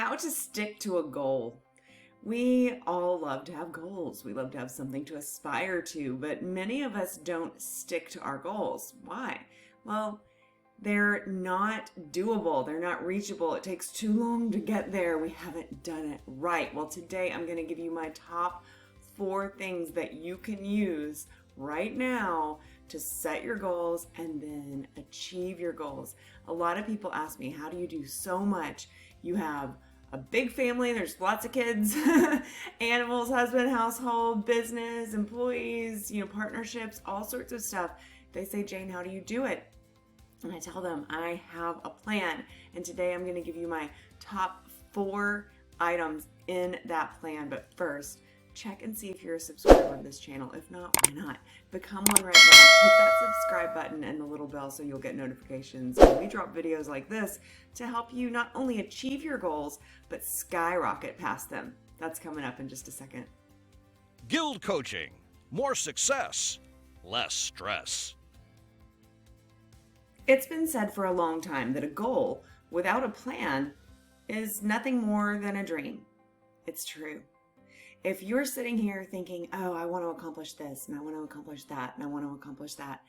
How to stick to a goal. We all love to have goals. We love to have something to aspire to, but many of us don't stick to our goals. Why? Well, they're not doable. They're not reachable. It takes too long to get there. We haven't done it right. Well, today I'm going to give you my top 4 things that you can use right now to set your goals and then achieve your goals. A lot of people ask me, how do you do so much? You have a big family, there's lots of kids, animals, husband, household, business, employees, partnerships, all sorts of stuff. They say, Jane, how do you do it? And I tell them I have a plan. And today I'm going to give you my top 4 items in that plan. But first, check and see if you're a subscriber to this channel. If not, why not? Become one right now. Hit that subscribe button and the little bell so you'll get notifications when we drop videos like this to help you not only achieve your goals, but skyrocket past them. That's coming up in just a second. GILD Coaching. More success, less stress. It's been said for a long time that a goal without a plan is nothing more than a dream. It's true. If you're sitting here thinking, oh, I want to accomplish this, and I want to accomplish that, and I want to accomplish that,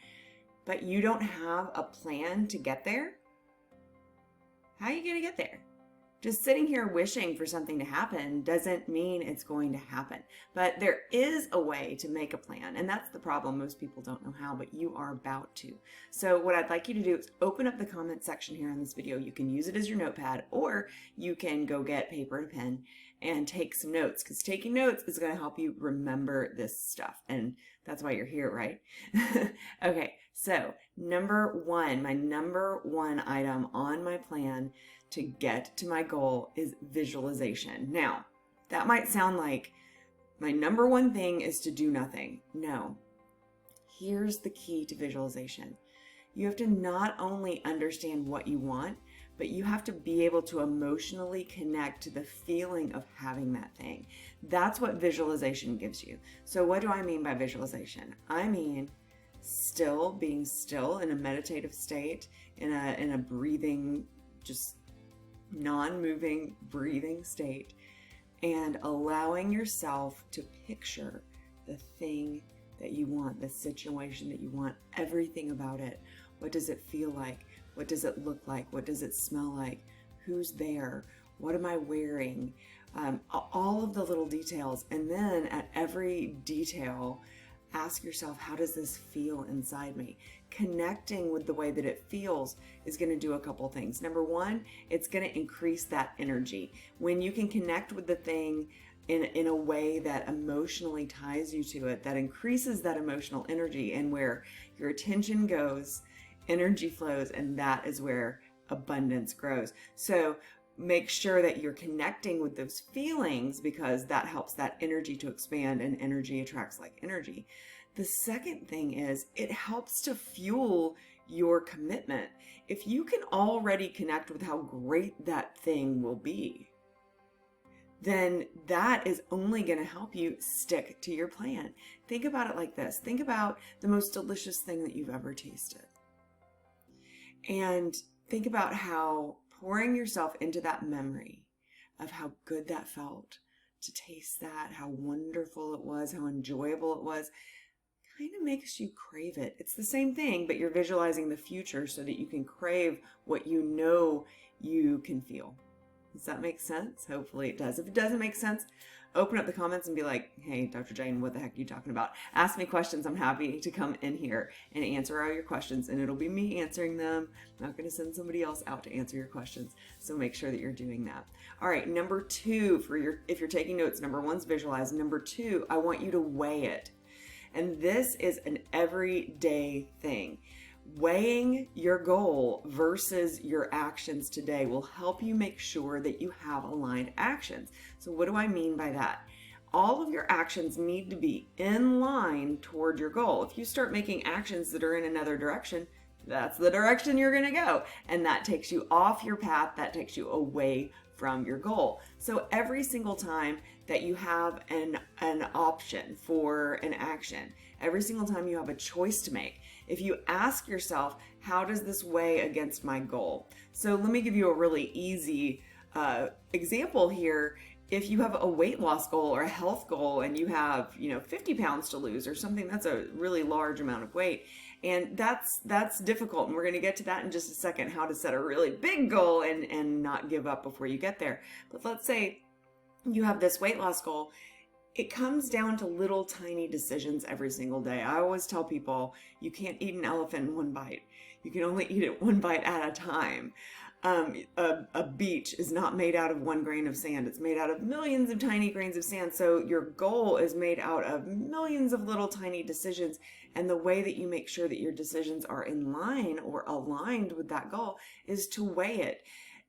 but you don't have a plan to get there, how are you going to get there? Just sitting here wishing for something to happen doesn't mean it's going to happen. But there is a way to make a plan, and that's the problem. Most people don't know how, but you are about to. So what I'd like you to do is open up the comment section here on this video. You can use it as your notepad, or you can go get paper and a pen and take some notes, because taking notes is going to help you remember this stuff, and that's why you're here, right? Okay, so number 1, my number 1 item on my plan to get to my goal is visualization. Now, that might sound like my number 1 thing is to do nothing. No. Here's the key to visualization. You have to not only understand what you want, but you have to be able to emotionally connect to the feeling of having that thing. That's what visualization gives you. So what do I mean by visualization? I mean being still in a meditative state, in a breathing, just non-moving breathing state, and allowing yourself to picture the thing that you want, the situation that you want, everything about it. What does it feel like? What does it look like? What does it smell like? Who's there? What am I wearing? All of the little details. And then at every detail, ask yourself, how does this feel inside me? Connecting with the way that it feels is going to do a couple things. Number 1, it's going to increase that energy. When you can connect with the thing in a way that emotionally ties you to it, that increases that emotional energy, and where your attention goes, energy flows, and that is where abundance grows. So make sure that you're connecting with those feelings, because that helps that energy to expand, and energy attracts like energy. The second thing is it helps to fuel your commitment. If you can already connect with how great that thing will be, then that is only going to help you stick to your plan. Think about it like this. Think about the most delicious thing that you've ever tasted. And think about how pouring yourself into that memory of how good that felt to taste that, how wonderful it was, how enjoyable it was, kind of makes you crave it. It's the same thing, but you're visualizing the future so that you can crave what you know you can feel. Does that make sense? Hopefully it does. If it doesn't make sense, open up the comments and be like, hey, Dr. Jane, what the heck are you talking about? Ask me questions. I'm happy to come in here and answer all your questions, and it'll be me answering them. I'm not going to send somebody else out to answer your questions. So make sure that you're doing that. All right, number 2, if you're taking notes, number 1's visualize. Number 2, I want you to weigh it. And this is an everyday thing. Weighing your goal versus your actions today will help you make sure that you have aligned actions. So what do I mean by that? All of your actions need to be in line toward your goal. If you start making actions that are in another direction, that's the direction you're going to go. And that takes you off your path. That takes you away from your goal. So every single time that you have an option for an action, every single time you have a choice to make, if you ask yourself, how does this weigh against my goal? So let me give you a really easy example here, if you have a weight loss goal or a health goal and you have, 50 pounds to lose or something, that's a really large amount of weight. And that's difficult. And we're going to get to that in just a second, how to set a really big goal and not give up before you get there. But let's say you have this weight loss goal. It comes down to little tiny decisions every single day. I always tell people you can't eat an elephant in one bite. You can only eat it one bite at a time. A beach is not made out of one grain of sand. It's made out of millions of tiny grains of sand. So your goal is made out of millions of little tiny decisions. And the way that you make sure that your decisions are in line or aligned with that goal is to weigh it.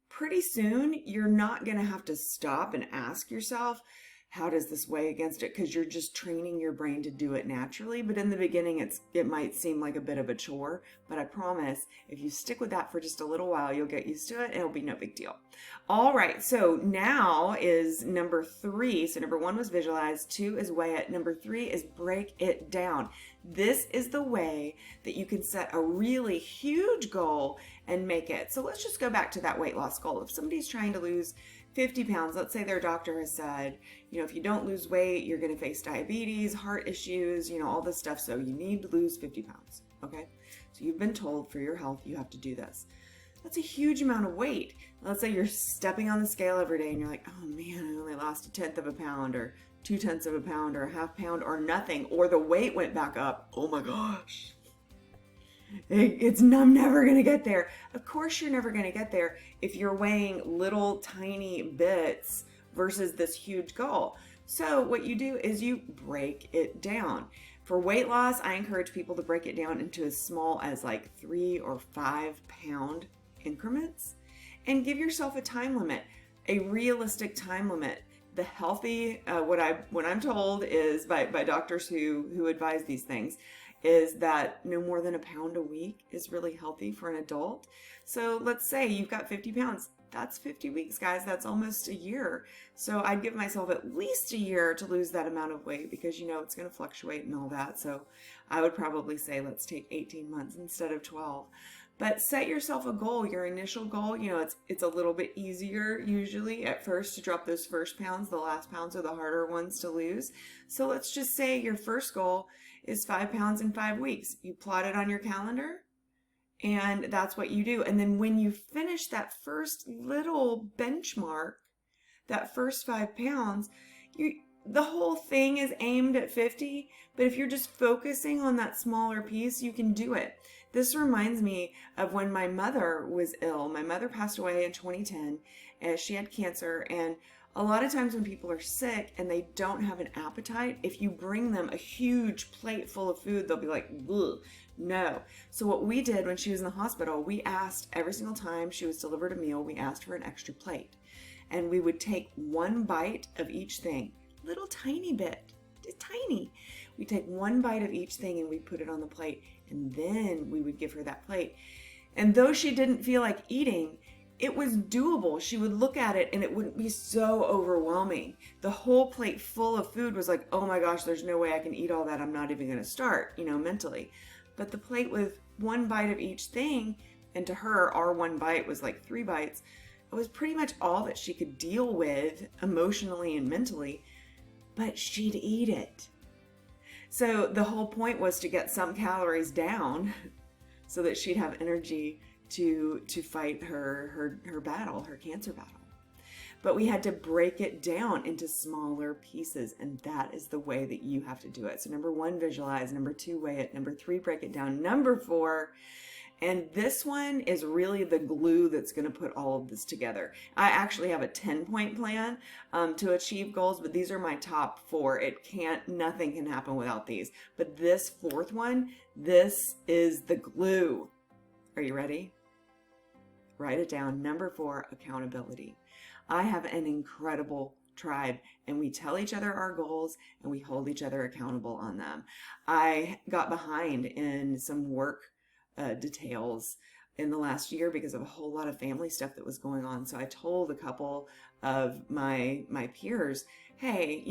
Pretty soon, you're not going to have to stop and ask yourself, how does this weigh against it? Because you're just training your brain to do it naturally. But in the beginning, it might seem like a bit of a chore. But I promise, if you stick with that for just a little while, you'll get used to it and it'll be no big deal. All right, so now is number 3. So number 1 was visualize, 2 is weigh it, number 3 is break it down. This is the way that you can set a really huge goal and make it. So let's just go back to that weight loss goal. If somebody's trying to lose 50 pounds, let's say their doctor has said, if you don't lose weight, you're going to face diabetes, heart issues, all this stuff. So you need to lose 50 pounds. Okay. So you've been told for your health, you have to do this. That's a huge amount of weight. Let's say you're stepping on the scale every day and you're like, oh man, I only lost 1/10 of a pound or 2/10 of a pound or a half pound or nothing, or the weight went back up. Oh my gosh. I'm never going to get there. Of course you're never going to get there if you're weighing little tiny bits versus this huge goal. So what you do is you break it down. For weight loss, I encourage people to break it down into as small as like 3 or 5 pound increments and give yourself a time limit, a realistic time limit. The healthy, what I'm told is by doctors who advise these things, is that no more than 1 pound a week is really healthy for an adult. So let's say you've got 50 pounds. That's 50 weeks, guys. That's almost a year. So I'd give myself at least a year to lose that amount of weight because, it's going to fluctuate and all that. So I would probably say let's take 18 months instead of 12. But set yourself a goal, your initial goal. It's a little bit easier usually at first to drop those first pounds. The last pounds are the harder ones to lose. So let's just say your first goal is 5 pounds in 5 weeks. You plot it on your calendar and that's what you do. And then when you finish that first little benchmark, that first 5 pounds, the whole thing is aimed at 50, but if you're just focusing on that smaller piece, you can do it. This reminds me of when my mother was ill. My mother passed away in 2010 as she had cancer, and a lot of times when people are sick and they don't have an appetite, if you bring them a huge plate full of food, they'll be like, ugh, no. So what we did when she was in the hospital, we asked every single time she was delivered a meal, we asked for an extra plate. And we would take 1 bite of each thing, little tiny bit, just tiny. We take 1 bite of each thing and we put it on the plate, and then we would give her that plate. And though she didn't feel like eating, it was doable. She would look at it and it wouldn't be so overwhelming. The whole plate full of food was like, oh my gosh, there's no way I can eat all that. I'm not even going to start, mentally. But the plate with 1 bite of each thing, and to her, our 1 bite was like 3 bites, it was pretty much all that she could deal with emotionally and mentally, but she'd eat it. So the whole point was to get some calories down so that she'd have energy to fight her battle, her cancer battle. But we had to break it down into smaller pieces, and that is the way that you have to do it. So number 1, visualize. Number 2, weigh it. Number 3, break it down. Number 4, and this one is really the glue that's going to put all of this together. I actually have a 10-point plan to achieve goals, but these are my top 4. Nothing can happen without these. But this 4th one, this is the glue. Are you ready? Write it down. Number 4, accountability. I have an incredible tribe, and we tell each other our goals and we hold each other accountable on them. I got behind in some work details in the last year because of a whole lot of family stuff that was going on. So I told a couple of my peers, hey,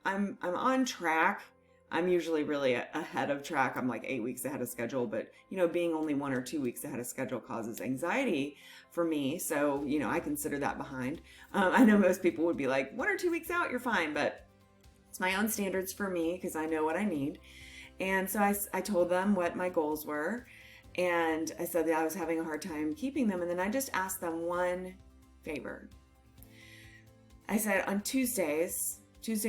I'm on track I'm usually really ahead of track. I'm like 8 weeks ahead of schedule, but being only 1 or 2 weeks ahead of schedule causes anxiety for me. So, I consider that behind. I know most people would be like 1 or 2 weeks out, you're fine, but it's my own standards for me because I know what I need. And so I told them what my goals were, and I said that I was having a hard time keeping them. And then I just asked them one favor. I said, on Tuesday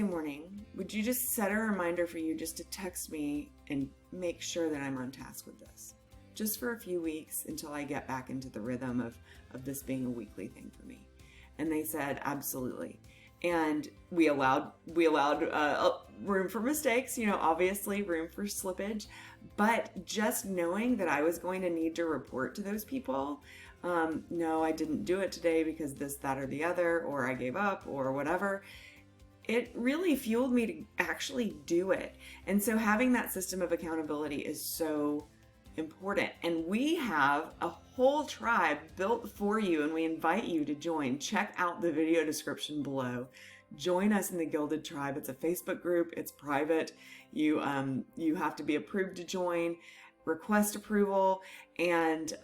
morning, would you just set a reminder for you just to text me and make sure that I'm on task with this? Just for a few weeks until I get back into the rhythm of this being a weekly thing for me. And they said, absolutely. And we allowed room for mistakes, obviously room for slippage, but just knowing that I was going to need to report to those people, no, I didn't do it today because this, that, or the other, or I gave up, or whatever. It really fueled me to actually do it. And so having that system of accountability is so important. And we have a whole tribe built for you, and we invite you to join. Check out the video description below. Join us in the Gilded Tribe. It's a Facebook group. It's private. You have to be approved to join. Request approval, and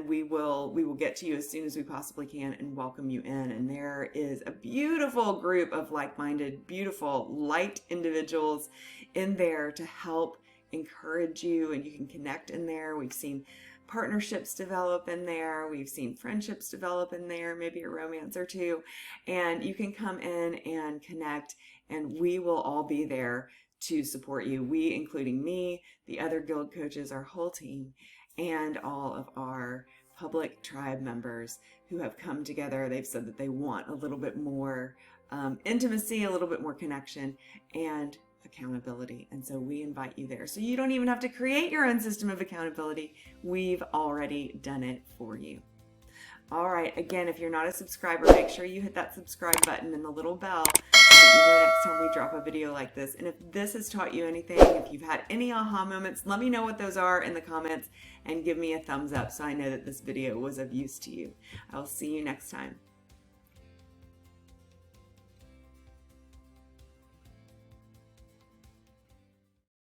we will get to you as soon as we possibly can and welcome you in. And there is a beautiful group of like-minded, beautiful, light individuals in there to help encourage you, and you can connect in there. We've seen partnerships develop in there. We've seen friendships develop in there, maybe a romance or two. And you can come in and connect, and we will all be there to support you. We, including me, the other Guild coaches, our whole team, and all of our public tribe members who have come together. They've said that they want a little bit more intimacy, a little bit more connection, and accountability. And so we invite you there. So you don't even have to create your own system of accountability. We've already done it for you. All right. Again, if you're not a subscriber, make sure you hit that subscribe button and the little bell so that you know next time we drop a video like this. And if this has taught you anything, if you've had any aha moments, let me know what those are in the comments and give me a thumbs up so I know that this video was of use to you. I'll see you next time.